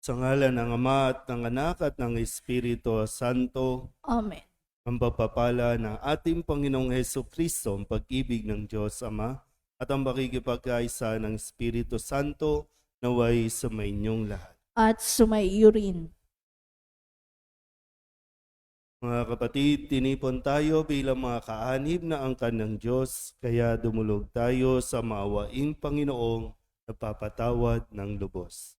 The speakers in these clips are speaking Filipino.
Sa ngalan ng Ama at ng Anak at ng Espiritu Santo, Amen. ang pagpapala ng ating Panginoong Hesukristo, ang pag-ibig ng Diyos Ama, at ang pakikipagkaisa ng Espiritu Santo naway sumainyong lahat. At sumaiyo rin. Mga kapatid, tinipon tayo bilang mga kaanib na angkan ng Diyos, kaya dumulog tayo sa maawaing Panginoong nagpapatawad ng lubos.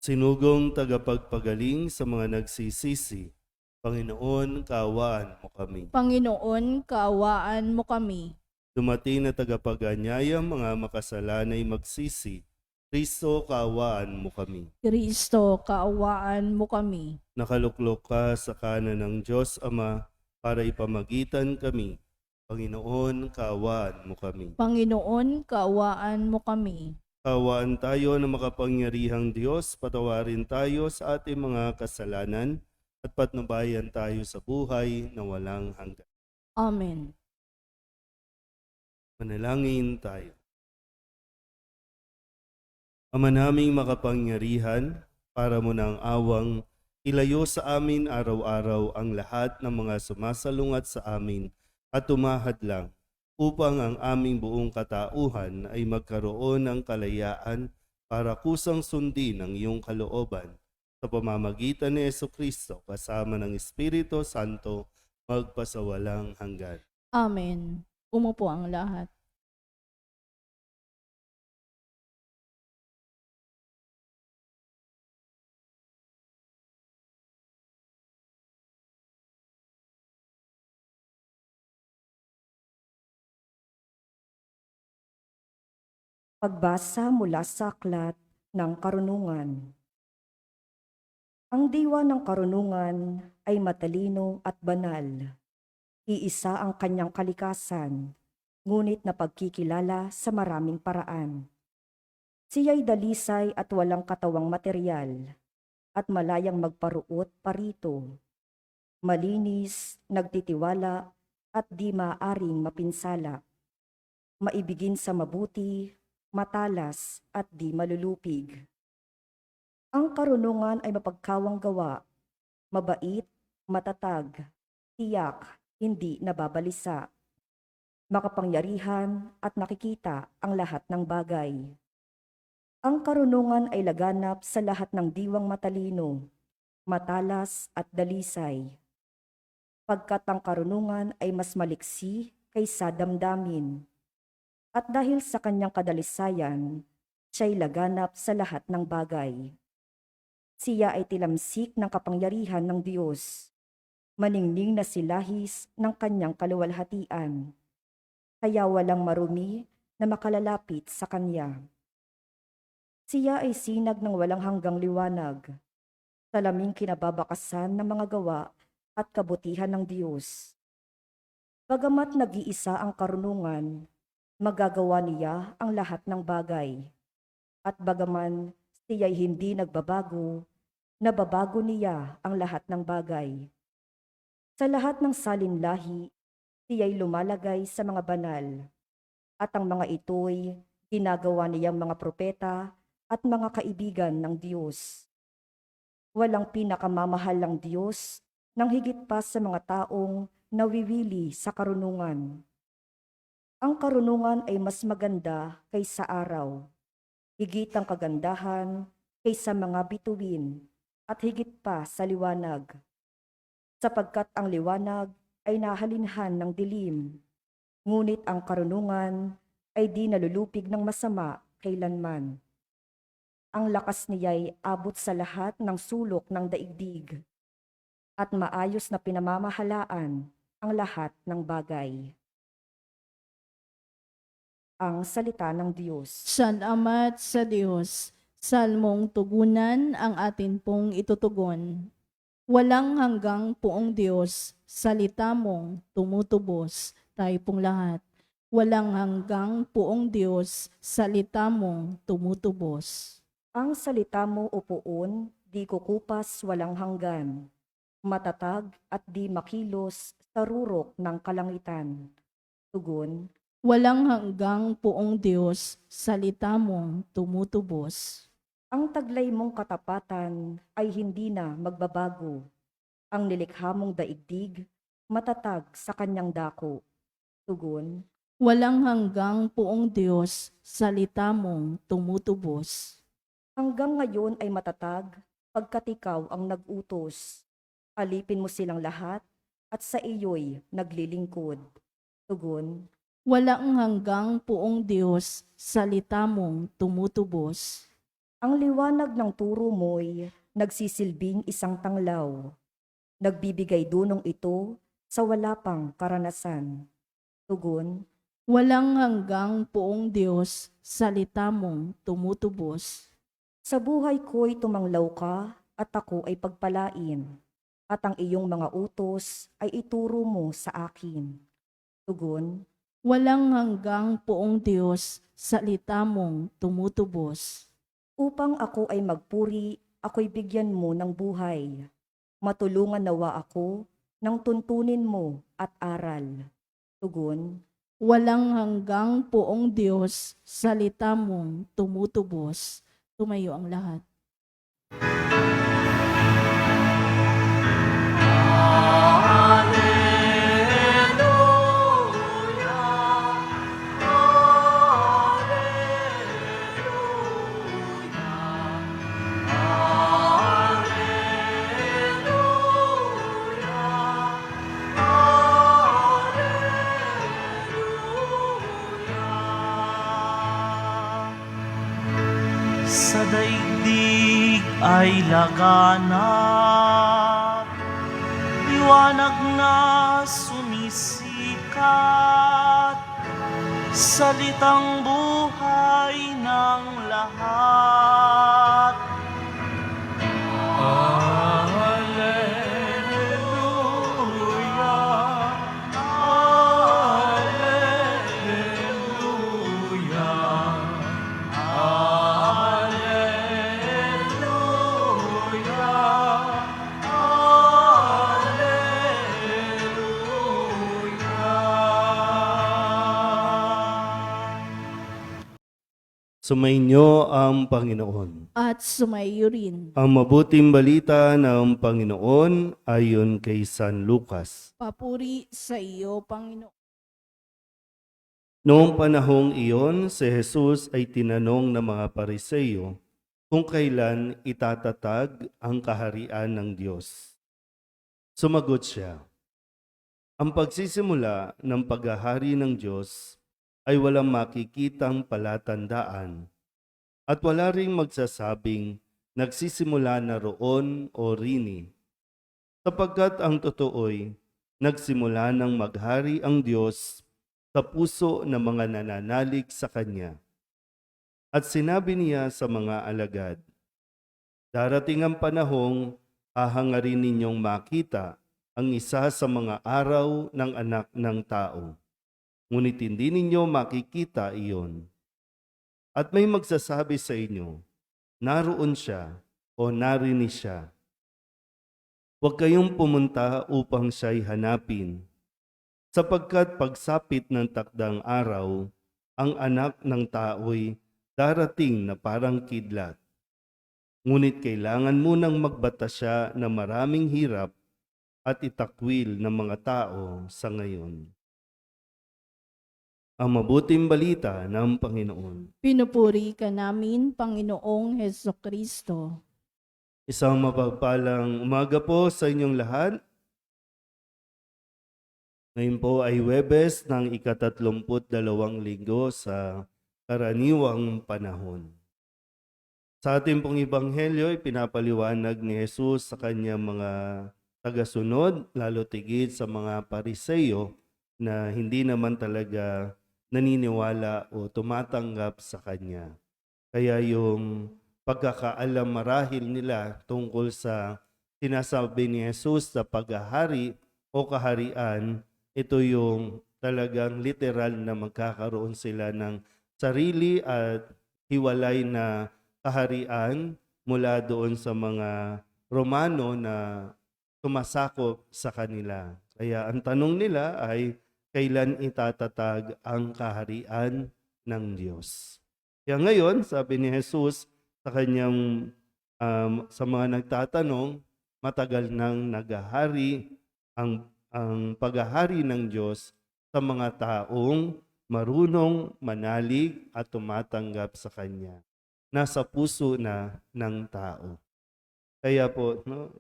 Sinugong tagapagpagaling sa mga nagsisisi, Panginoon, kaawaan mo kami. Panginoon, kaawaan mo kami. Dumating na tagapag-anyaya, mga makasalanay magsisi, Kristo, kaawaan mo kami. Kristo, kaawaan mo kami. Nakaluklok ka sa kanan ng Diyos Ama para ipamagitan kami. Panginoon, kaawaan mo kami. Panginoon, kaawaan mo kami. Kaawaan tayo ng makapangyarihang Diyos, patawarin tayo sa ating mga kasalanan at patnubayan tayo sa buhay na walang hanggan. Amen. Manalangin tayo. Ama naming makapangyarihan, para mo ng awang ilayo sa amin araw-araw ang lahat ng mga sumasalungat sa amin at tumahadlang upang ang aming buong katauhan ay magkaroon ng kalayaan para kusang sundin ang iyong kalooban sa pamamagitan ni Jesucristo kasama ng Espiritu Santo magpasawalang hanggan. Amen. Umupo ang lahat. Pagbasa mula sa aklat ng karunungan. Ang diwa ng karunungan ay matalino at banal. Iisa ang kanyang kalikasan, ngunit napagkikilala sa maraming paraan. Siya'y dalisay at walang katawang materyal, at malayang magparuot parito. Malinis, nagtitiwala, at di maaring mapinsala. Maibigin sa mabuti, matalas at di malulupig. Ang karunungan ay mapagkawang gawa, mabait, matatag, tiyak, hindi nababalisa, makapangyarihan at nakikita ang lahat ng bagay. Ang karunungan ay laganap sa lahat ng diwang matalino, matalas at dalisay. Pagkat ang karunungan ay mas maliksi kaysa damdamin, at dahil sa kanyang kadalisayan, siya'y laganap sa lahat ng bagay. Siya ay tilamsik ng kapangyarihan ng Diyos, maningning na silahis ng kanyang kaluwalhatian, kaya walang marumi na makalalapit sa kanya. Siya ay sinag ng walang hanggang liwanag, salaming kinababakasan ng mga gawa at kabutihan ng Diyos. Bagamat nag-iisa ang karunungan, magagawa niya ang lahat ng bagay. At bagaman siya'y hindi nagbabago, nababago niya ang lahat ng bagay. Sa lahat ng salinlahi, siya'y lumalagay sa mga banal, at ang mga ito'y ginagawa niyang mga propeta at mga kaibigan ng Diyos. Walang pinakamamahal ng Diyos nang higit pa sa mga taong nawiwili sa karunungan. Ang karunungan ay mas maganda kaysa araw, higit ang kagandahan kaysa mga bituin, at higit pa sa liwanag. Sapagkat ang liwanag ay nahalinhan ng dilim, ngunit ang karunungan ay di nalulupig ng masama kailanman. Ang lakas niya'y abot sa lahat ng sulok ng daigdig, at maayos na pinamamahalaan ang lahat ng bagay. Ang salita ng Diyos. Salamat sa Diyos. Salmong tugunan ang atin pong itutugon. Walang hanggang poong Diyos, salita mong tumutubos. Tayo pong lahat. Walang hanggang poong Diyos, salita mong tumutubos. Ang salita mo, O Poon, di kukupas walang hanggan, matatag at di makilos sa rurok ng kalangitan. Tugon, Walang hanggang poong Diyos, salita mong tumutubos. Ang taglay mong katapatan ay hindi na magbabago. Ang nilikha mong daigdig, matatag sa kanyang dako. Tugon, Walang hanggang poong Diyos, salita mong tumutubos. hanggang ngayon ay matatag, pagkat ikaw ang nag-utos. Alipin mo silang lahat, at sa iyo'y naglilingkod. Tugon, Walang hanggang poong Diyos, salita mong tumutubos. ang liwanag ng turo mo'y nagsisilbing isang tanglaw. Nagbibigay dunong ito sa wala pang karanasan. Tugon, Walang hanggang poong Diyos, salita mong tumutubos. sa buhay ko'y tumanglaw ka at ako ay pagpalain, at ang iyong mga utos ay ituro mo sa akin. Tugon, Walang hanggang poong Diyos, salita mong tumutubos. upang ako ay magpuri, ako'y bigyan mo ng buhay. Matulungan nawa ako ng tuntunin mo at aral. Tugon, Walang hanggang poong Diyos, salita mong tumutubos. Tumayo ang lahat. Sa daigdig ay laganap, liwanag na sumisikat, salitang buhay ng lahat. Alleluia, Alleluia. Sumainyo ang Panginoon. At sumayo rin. Ang mabuting balita ng Panginoon ayon kay San Lucas. Papuri sa iyo, Panginoon. Noong panahong iyon, si Jesus ay tinanong ng mga Pariseo kung kailan itatatag ang kaharian ng Diyos. Sumagot siya, ang pagsisimula ng paghahari ng Diyos ay walang makikitang palatandaan at wala ring magsasabing nagsisimula na roon o rini, sapagkat ang totoo'y nagsimula ng maghari ang Diyos sa puso ng mga nananalig sa Kanya. At sinabi niya sa mga alagad, darating ang panahong hahangarin ninyong makita ang isa sa mga araw ng anak ng tao. Ngunit hindi ninyo makikita iyon. At may magsasabi sa inyo, naroon siya o narini siya. Huwag kayong pumunta upang siya'y hanapin, sapagkat pagsapit ng takdang araw, ang anak ng tao'y darating na parang kidlat. Ngunit kailangan munang magbata siya ng maraming hirap at itakwil ng mga tao sa ngayon. Ang mabuting balita ng Panginoon. Pinupuri ka namin, Panginoong Hesukristo. Isang mapagpalang umaga po sa inyong lahat. Ngayon po ay Huwebes ng ika-32 linggo sa karaniwang panahon. Sa ating pong ebanghelyo, pinapaliwanag ni Jesus sa kanyang mga tagasunod, lalo tigit sa mga Pariseo na hindi naman talaga naniniwala o tumatanggap sa kanya. Kaya yung pagkakaalam marahil nila tungkol sa sinasabi ni Jesus sa paghahari o kaharian, ito yung talagang literal na magkakaroon sila ng sarili at hiwalay na kaharian mula doon sa mga Romano na sumasakop sa kanila. Kaya ang tanong nila ay, kailan itatatag ang kaharian ng Diyos. Kaya ngayon, sabi ni Jesus sa kanyang sa mga nagtatanong, matagal nang naghahari ang paghahari ng Diyos sa mga taong marunong manalig at tumatanggap sa Kanya. Nasa puso na ng tao. Kaya po, no,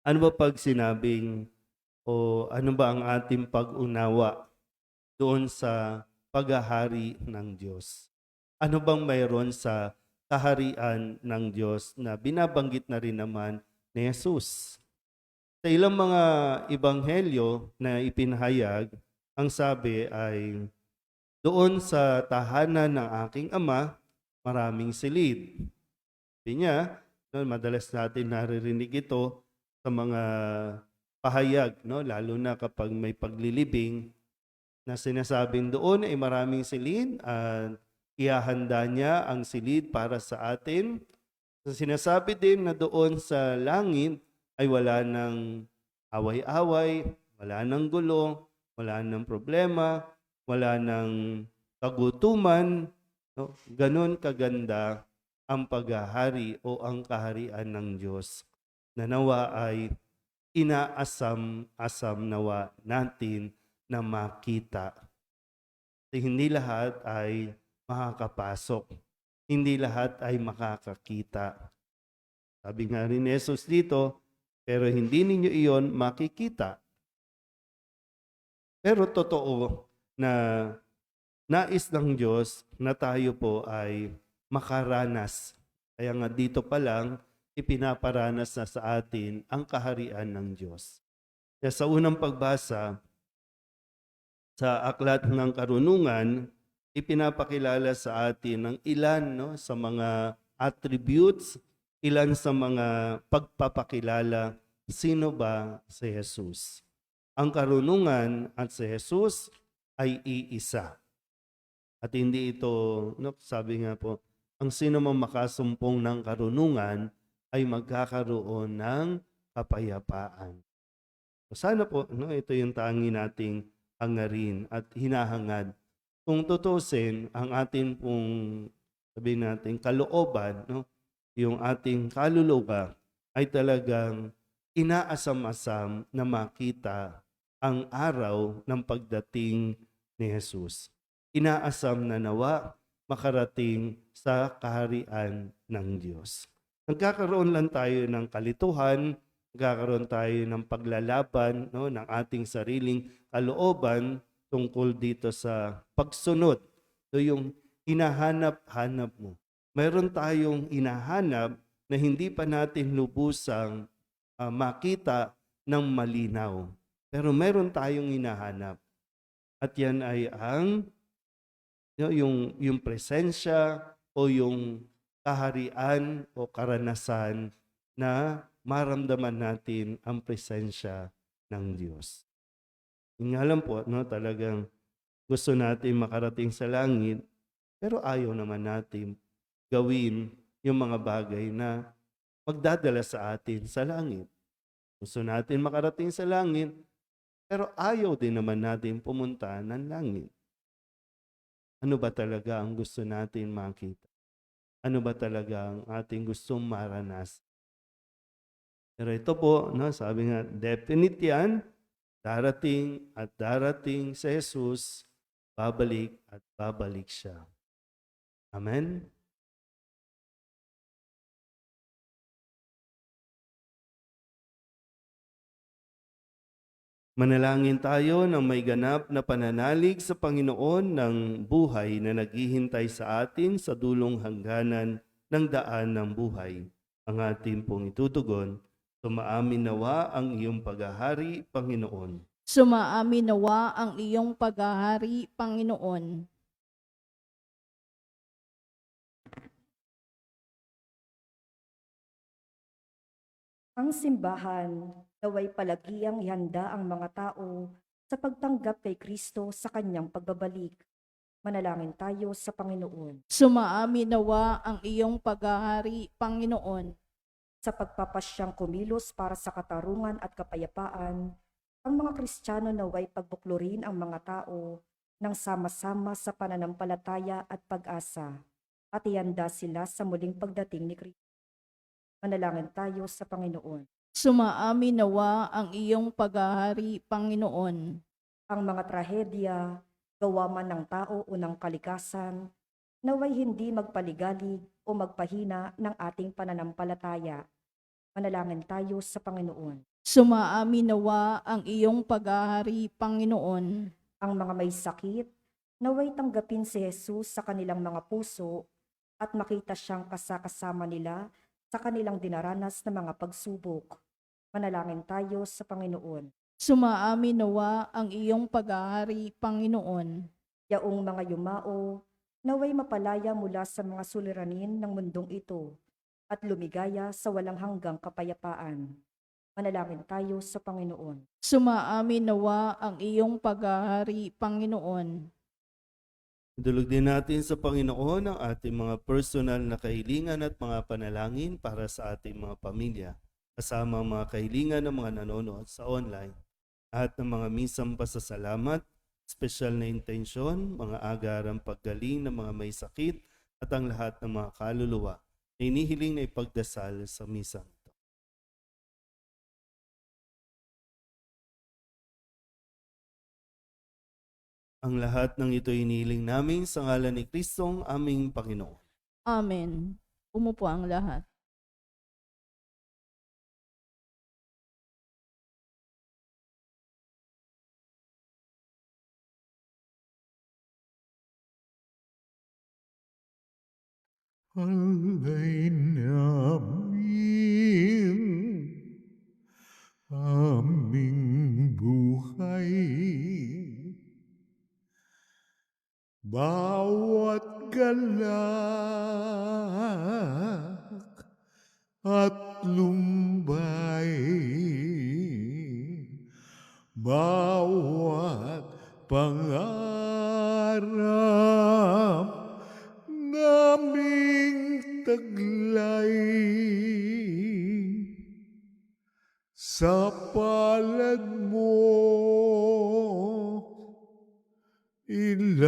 ano ba pag sinabing o ano ba ang ating pag-unawa doon sa paghahari ng Diyos? Ano bang mayroon sa kaharian ng Diyos na binabanggit na rin naman ni Jesus? Sa ilang mga ebanghelyo na ipinahayag, ang sabi ay, doon sa tahanan ng aking ama, maraming silid. Sabi niya, no, madalas natin naririnig ito sa mga pahayag, no, lalo na kapag may paglilibing, na sinasabing doon ay maraming silid at ihahanda niya ang silid para sa atin. Sinasabi din na doon sa langit ay wala ng away-away, wala ng gulo, wala ng problema, wala ng kagutuman. No? Ganon kaganda ang paghahari o ang kaharian ng Diyos na nawa ay inaasam-asam nawa natin na makita. Kasi hindi lahat ay makakapasok. Hindi lahat ay makakakita. Sabi nga rin ni Jesus dito, pero hindi ninyo iyon makikita. Pero totoo na nais ng Diyos na tayo po ay makaranas. Kaya nga dito pa lang, ipinaparanas na sa atin ang kaharian ng Diyos. Kaya sa unang pagbasa, sa Aklat ng Karunungan, ipinapakilala sa atin ng ilan, no, sa mga attributes, ilan sa mga pagpapakilala sino ba si Jesus. Ang karunungan at si Jesus ay iisa. At hindi ito, no, sabi nga po, ang sino mang makasumpong ng karunungan ay magkakaroon ng kapayapaan. So sana po, no, ito yung tangi nating hangarin at hinahangad. Kung tutusin ang atin pong, sabihin natin, kalooban, no, yung ating kaluluwa ay talagang inaasam-asam na makita ang araw ng pagdating ni Jesus. Inaasam na nawa makarating sa kaharian ng Diyos. Nagkakaroon lang tayo ng kalituhan, nagkakaroon tayo ng paglalaban, no, ng ating sariling kalooban tungkol dito sa pagsunod. So yung hinahanap-hanap mo. Mayroon tayong hinahanap na hindi pa natin lubusang makita ng malinaw. Pero mayroon tayong hinahanap. At yan ay ang yung presensya o yung kaharian o karanasan na maramdaman natin ang presensya ng Diyos. Yung nga lang po, no, talagang gusto natin makarating sa langit, pero ayaw naman natin gawin yung mga bagay na magdadala sa atin sa langit. Gusto natin makarating sa langit, pero ayaw din naman natin pumunta ng langit. Ano ba talaga ang gusto natin makita? Ano ba talaga ang ating gustong maranas? Pero ito po, no, sabi nga, definite yan, darating at darating sa Jesus, babalik at babalik siya. Amen? Manalangin tayo ng may ganap na pananalig sa Panginoon ng buhay na naghihintay sa atin sa dulong hangganan ng daan ng buhay. Ang ating pong itutugon, sumaamin nawa ang iyong paghahari, Panginoon. Sumaamin nawa ang iyong paghahari, Panginoon. Ang simbahan naway palagiang ihanda ang mga tao sa pagtanggap kay Kristo sa kanyang pagbabalik. Manalangin tayo sa Panginoon. Sumaamin nawa ang iyong paghahari, Panginoon. Sa pagpapasyang kumilos para sa katarungan at kapayapaan, Ang mga Kristiyano naway pagbuklurin ang mga tao ng sama-sama sa pananampalataya at pag-asa at ihanda sila sa muling pagdating ni Kristo. Manalangin tayo sa Panginoon. Sumaamin nawa ang iyong paghahari, Panginoon. Ang mga trahedya, gawa man ng tao o ng kalikasan, naway hindi magpaligalig o magpahina ng ating pananampalataya. Manalangin tayo sa Panginoon. Sumaamin nawa ang iyong paghahari, Panginoon. Ang mga may sakit, naway tanggapin si Jesus sa kanilang mga puso at makita siyang kasakasama nila sa kanilang dinaranas na mga pagsubok. Manalangin tayo sa Panginoon. Sumaamin nawa ang iyong paghahari, Panginoon. Yaong mga yumao, naway mapalaya mula sa mga suliranin ng mundong ito at lumigaya sa walang hanggang kapayapaan. Manalangin tayo sa Panginoon. Sumaamin nawa ang iyong paghahari, Panginoon. Idulog din natin sa Panginoon ang ating mga personal na kahilingan at mga panalangin para sa ating mga pamilya, kasama ang mga kahilingan ng mga nanonood sa online, at ng mga misang pasasalamat, espesyal na intensyon, mga agarang paggaling ng mga may sakit, at ang lahat ng mga kaluluwa na inihiling na ipagdasal sa misang ito. Ang lahat ng ito inihiling namin sa ngalan ni Kristong aming Panginoon. Amen. Umupo ang lahat. Alay namin aming buhay, bawat galak at lumbay, bawat pangarap naming taglay, sa palad mo ilalagay.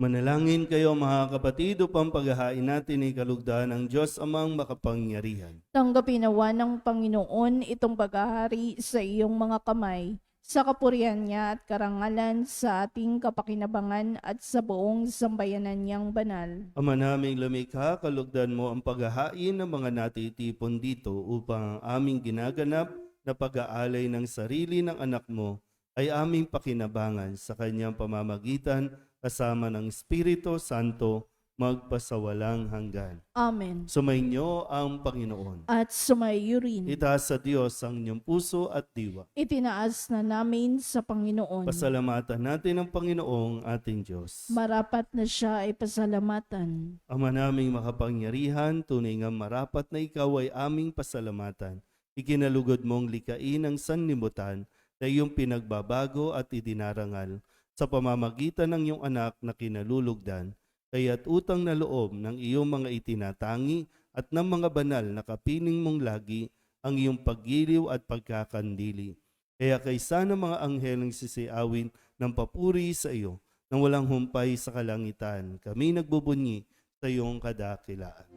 Manalangin kayo mga kapatid upang paghahain natin ay kalugdan ng Diyos amang makapangyarihan. Tanggapin nawa ng Panginoon itong paghahari sa iyong mga kamay, sa kapurihan niya at karangalan sa ating kapakinabangan at sa buong sambayanan niyang banal. Ama naming lumikha, kalugdan mo ang paghahain ng mga natitipon dito upang ang aming ginaganap na pag-aalay ng sarili ng anak mo ay aming pakinabangan sa kanyang pamamagitan kasama ng Espiritu Santo magpasawalang hanggan. Amen. Sumainyo ang Panginoon. At sumayo rin. Itaas sa Diyos ang inyong puso at diwa. Itinaas na namin sa Panginoon. Pasalamatan natin ang Panginoong ating Diyos. Marapat na siya ay pasalamatan. Ama naming makapangyarihan, tunay nga marapat na ikaw ay aming pasalamatan. Ikinalugod mong likain ang sanlibutan na iyong pinagbabago at idinarangal sa pamamagitan ng iyong anak na kinalulugdan, kaya't utang na loob ng iyong mga itinatangi at ng mga banal na kapiling mong lagi ang iyong paggiliw at pagkakandili. Kaya kaysa ng mga angheling sisiawin ng papuri sa iyo, nang walang humpay sa kalangitan, kami nagbubunyi sa iyong kadakilaan.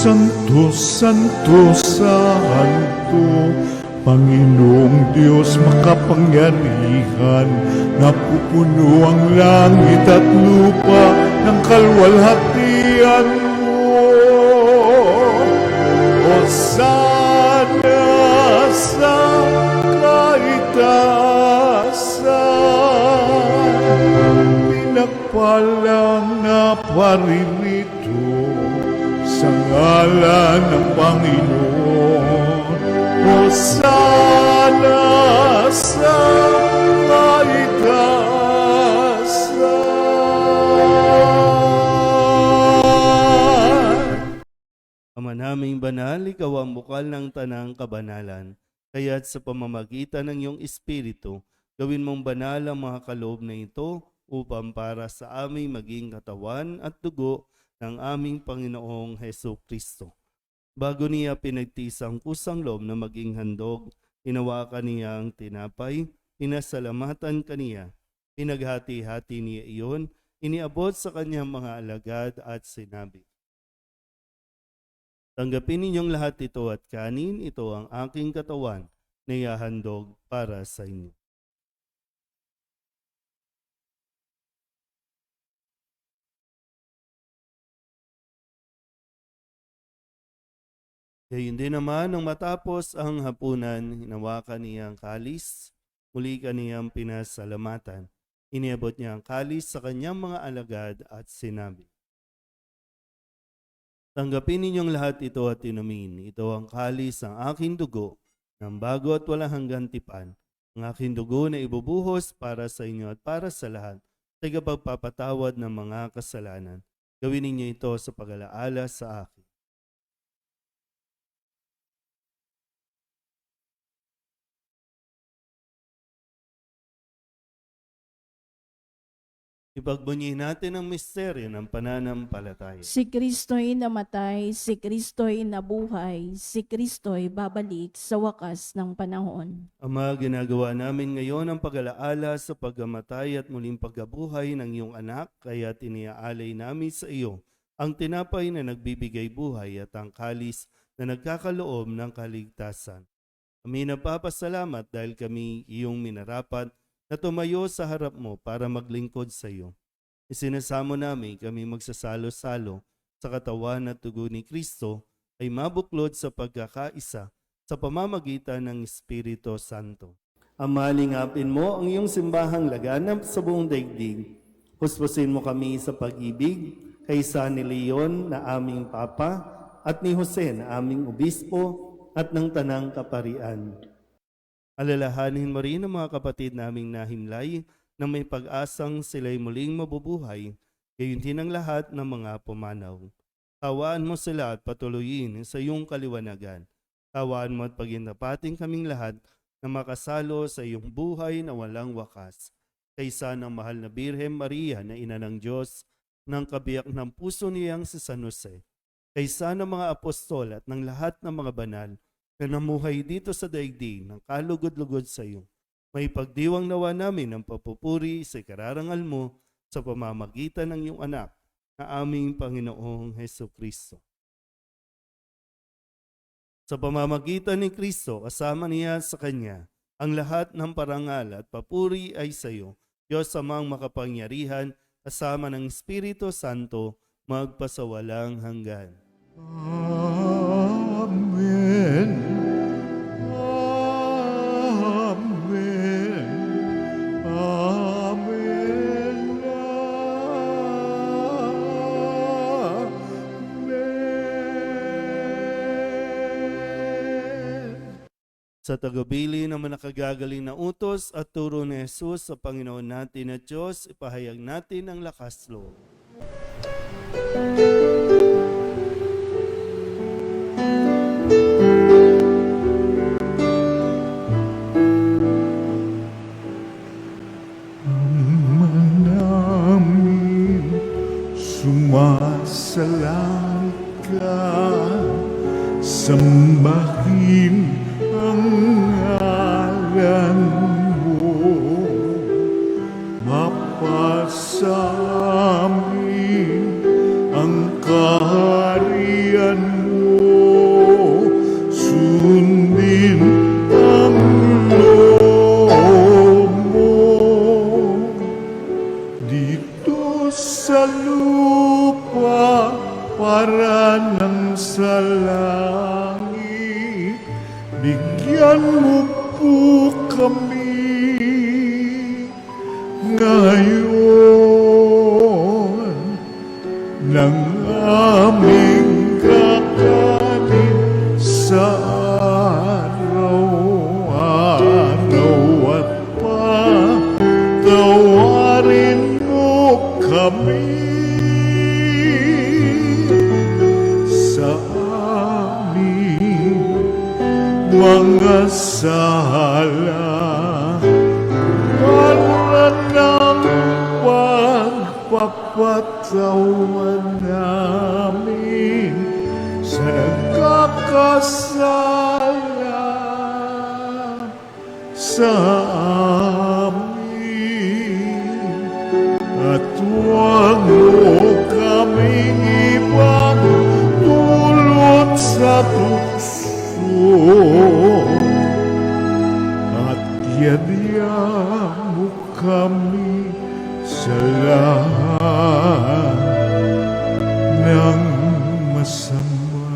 Santo, Santo, Santo, Panginoong Diyos makapangyarihan, napupuno ang langit at lupa ng kalwalhatian mo. Hosana sa kaitaasan, pinagpalang na paririto sa ngalan ng Panginoon. Hosana sa kaitaasan. Ama naming banal, ikaw ang bukal ng tanang kabanalan. Kaya't sa pamamagitan ng iyong Espiritu, gawin mong banal ang mga kaloob na ito upang para sa aming maging katawan at dugo ng aming Panginoong Heso Kristo. Bago niya pinagtiis ang kusang loob na maging handog, hinawakan niya ang tinapay, pinasalamatan kaniya, pinaghati-hati niya iyon, iniabot sa kanyang mga alagad at sinabi, "Tanggapin ninyong lahat ito at kanin, ito ang aking katawan na ihahandog para sa inyo." Gayon din naman, nang matapos ang hapunan, hinawakan niya ang kalis, muli kaniyang pinasalamatan. Iniabot niya ang kalis sa kanyang mga alagad at sinabi, "Tanggapin ninyong lahat ito at inumin. Ito ang kalis ng aking dugo, ng bago at walang hanggang tipan. Ang aking dugo na ibubuhos para sa inyo at para sa lahat, sa pagpapatawad ng mga kasalanan. Gawin ninyo ito sa pag-alaala sa akin." Ipagbunyihin natin ang misteryo ng pananampalataya. Si Kristo'y namatay, si Kristo'y nabuhay, si Kristo'y babalik sa wakas ng panahon. Ama, ginagawa namin ngayon ang pag-alaala sa pagkamatay at muling pagkabuhay ng iyong anak, kaya tiniaalay namin sa iyo ang tinapay na nagbibigay buhay at ang kalis na nagkakaloob ng kaligtasan. Kami napapasalamat dahil kami iyong minarapat na tumayo sa harap mo para maglingkod sa iyo. Isinasamo namin kami magsasalo-salo sa katawan at dugo ni Kristo ay mabuklod sa pagkakaisa sa pamamagitan ng Espiritu Santo. Ama, lingapin mo ang iyong simbahang laganap sa buong daigdig. Huspusin mo kami sa pag-ibig kaysa ni Leon na aming Papa at ni Jose na aming Obispo at ng Tanang Kaparian. Alalahanin mo rin ang mga kapatid naming nahimlay na may pag-asang sila'y muling mabubuhay, gayon din ang lahat ng mga pumanaw. Tawaan mo sila at patuloyin sa iyong kaliwanagan. Tawaan mo at pagintapating kaming lahat na makasalo sa iyong buhay na walang wakas. Kaysa ng mahal na Birhen Maria na ina ng Diyos, ng kabiyak ng puso niyang si San Jose. Kaysa ng mga apostol at ng lahat ng mga banal na namuhay dito sa daigdig ng kalugod-lugod sa iyo. May pagdiwang nawa namin ang papupuri sa kararangal mo sa pamamagitan ng iyong anak na aming Panginoong Heso Kristo. Sa pamamagitan ni Kristo, kasama niya sa Kanya, ang lahat ng parangal at papuri ay sa iyo, Diyos amang makapangyarihan, kasama ng Espiritu Santo, magpasawalang hanggan. Amen. Amen. Amen. Amen. Sa tagubilin ng nakagagaling na utos at turo ni Jesus sa Panginoon natin at Diyos, ipahayag natin ang lakas loob. Namin sumasalang ka, sambahin ang ngalan mo, mapasamin ang kaharian mo, sundin ang loob mo dito sa lupa para nang sa langit. Bigyan mo po kami ngayon ng aming kakanin sa araw-araw at patawarin mo kami sa aming mga sala para ng pagpapatawan namin sa nagkakasala sa amin. At huwag mo kaming ibang dulot sa tukso, at yadya mo kami sa lahat ng masama.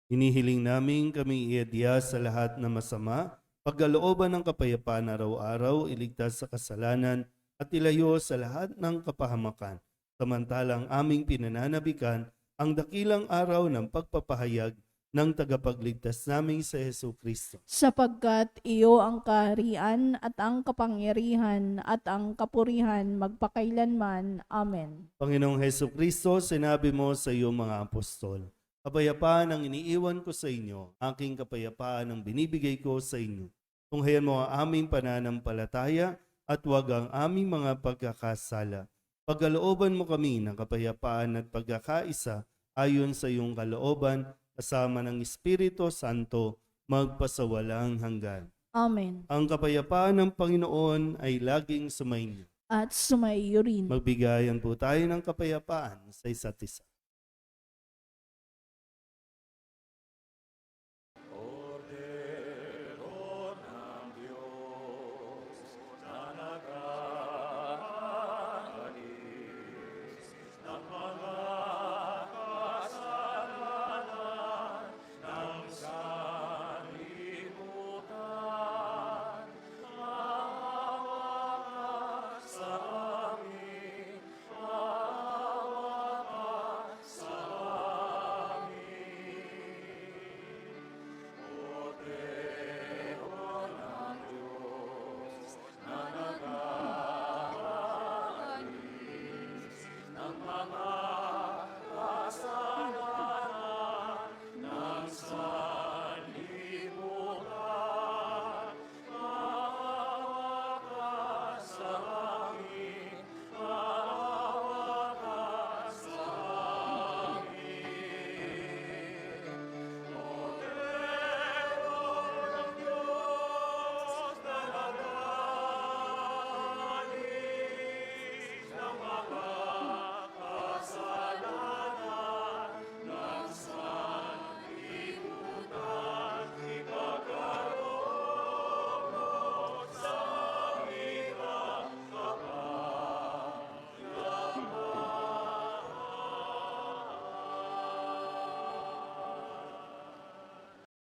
Hinihiling namin kami iadya sa lahat na masama, pagkalooban ng kapayapaan araw-araw, iligtas sa kasalanan, at ilayo sa lahat ng kapahamakan. Samantalang aming pinananabikan ang dakilang araw ng pagpapahayag ng tagapagligtas naming sa Hesus Kristo. Sapagkat iyo ang kaharian at ang kapangyarihan at ang kapurihan magpakailanman. Amen. Panginoong Hesus Kristo, sinabi mo sa iyong mga apostol, kapayapaan ang iniiwan ko sa inyo, aking kapayapaan ang binibigay ko sa inyo. Tunghayan mo ang aming pananampalataya at huwag ang aming mga pagkakasala. Pagkalooban mo kami ng kapayapaan at pagkakaisa ayon sa iyong kalooban, kasama ng Espiritu Santo, magpasawalang hanggan. Amen. Ang kapayapaan ng Panginoon ay laging sumainyo. At sumaiyo rin. Magbigayan po tayo ng kapayapaan sa isa't isa.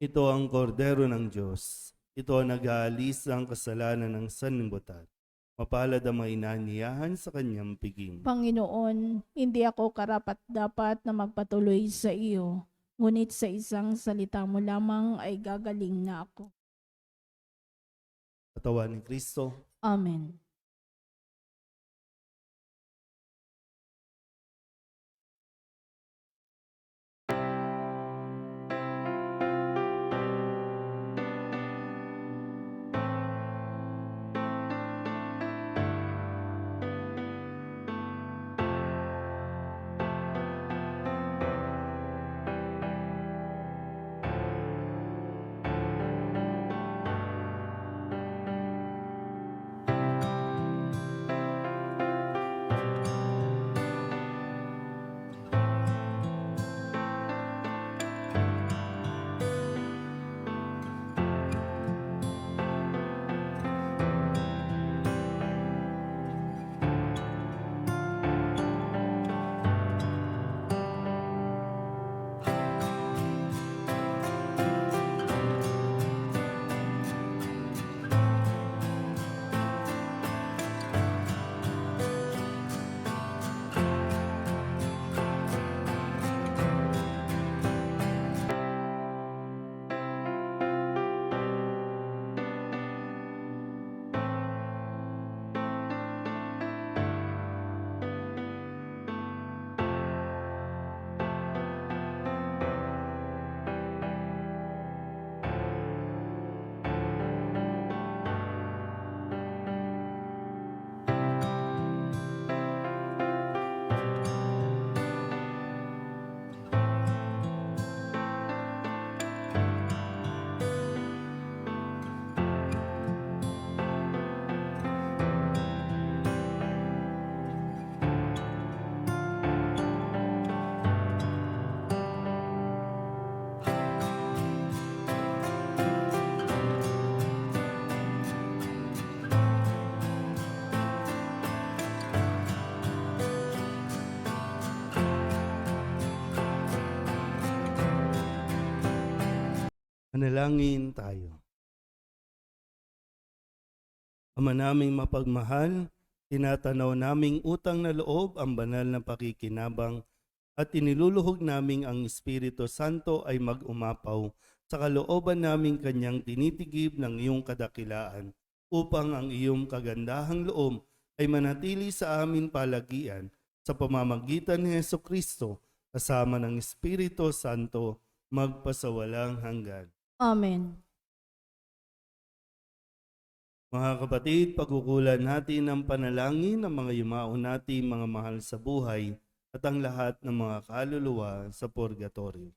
Ito ang kordero ng Diyos. Ito ang nag-aalis ng kasalanan ng sanlibutan. Mapalad ang mainaniyahan sa kanyang piging. Panginoon, hindi ako karapat-dapat na magpatuloy sa iyo, ngunit sa isang salita mo lamang ay gagaling na ako. Katawan ni Kristo. Amen. Manalangin tayo. Ama naming mapagmahal, tinatanaw naming utang na loob ang banal na pakikinabang at iniluluhog naming ang Espiritu Santo ay mag-umapaw sa kalooban naming kanyang tinitigib ng iyong kadakilaan upang ang iyong kagandahang loob ay manatili sa amin palagian sa pamamagitan ni Hesukristo kasama ng Espiritu Santo magpasawalang hanggan. Amen. Mga kapatid, pagkukulan natin ng panalangin ng mga yumao nating mga mahal sa buhay at ang lahat ng mga kaluluwa sa purgatorio.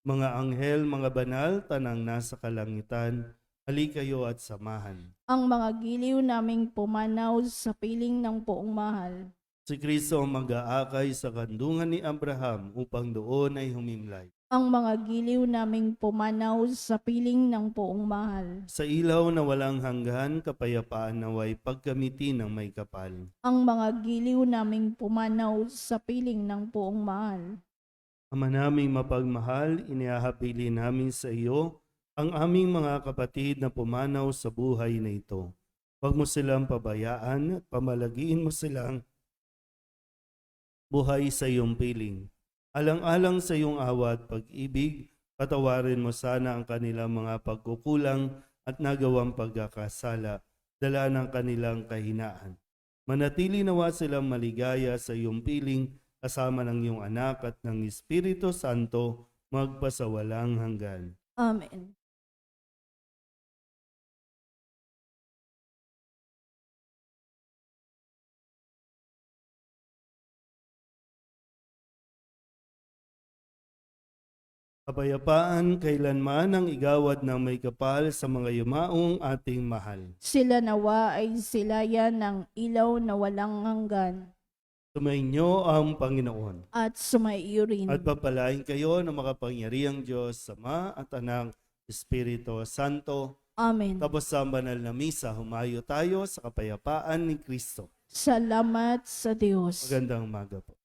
Mga anghel, mga banal, tanang nasa kalangitan, halikayo at samahan. Ang mga giliw naming pumanaw sa piling ng poong mahal. Si Kristo ang mag-aakay sa kandungan ni Abraham upang doon ay humimlay. Ang mga giliw naming pumanaw sa piling ng poong mahal. Sa ilaw na walang hanggan, kapayapaan naway pagkamitin ng may kapal. Ang mga giliw naming pumanaw sa piling ng poong mahal. Ama naming mapagmahal, iniahapili namin sa iyo ang aming mga kapatid na pumanaw sa buhay na ito. Huwag mo silang pabayaan at pamalagiin mo silang buhay sa iyong piling. Alang-alang sa iyong awa at pag-ibig, patawarin mo sana ang kanilang mga pagkukulang at nagawang pagkakasala, dala ng kanilang kahinaan. Manatili nawa silang maligaya sa iyong piling kasama ng iyong anak at ng Espiritu Santo magpasawalang hanggan. Amen. Kapayapaan kailanman ang igawad ng may kapal sa mga yumaong ating mahal. Sila nawa ay silayan ng ilaw na walang hanggan Sumainyo ang Panginoon. at sumaiyo rin. At papalain kayo ng makapangyarihang Diyos, Ama at Anak, Espiritu Santo. Amen. Tapos sa banal na misa, humayo tayo sa kapayapaan ni Kristo. Salamat sa Diyos. Magandang umaga po.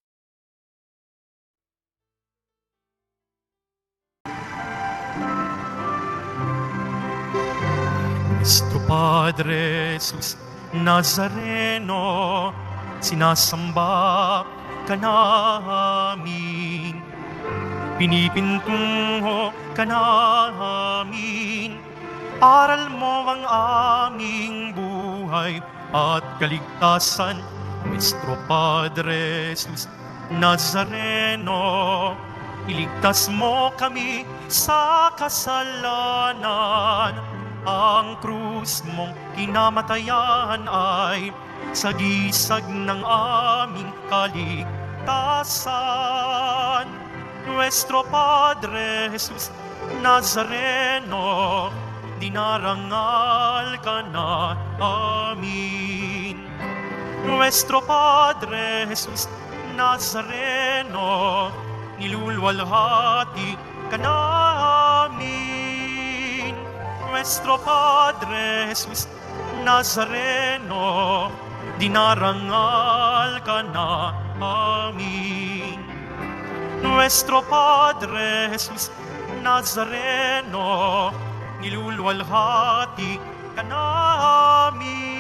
Nuestro Padre Jesus Nazareno, sinasamba ka namin, pinipintungo ka namin, aral mo ang aming buhay at kaligtasan. Nuestro Padre Jesus Nazareno, iligtas mo kami sa kasalanan. Ang krus mong kinamatayan ay sagisag ng aming kaligtasan. Nuestro Padre Jesus Nazareno, dinarangal ka na amin. Nuestro Padre Jesus Nazareno, nilulwalhati ka namin. Nuestro Padre Jesus Nazareno, dinarangal ka na amin. Nuestro Padre Jesus Nazareno, nilulwalhati ka namin.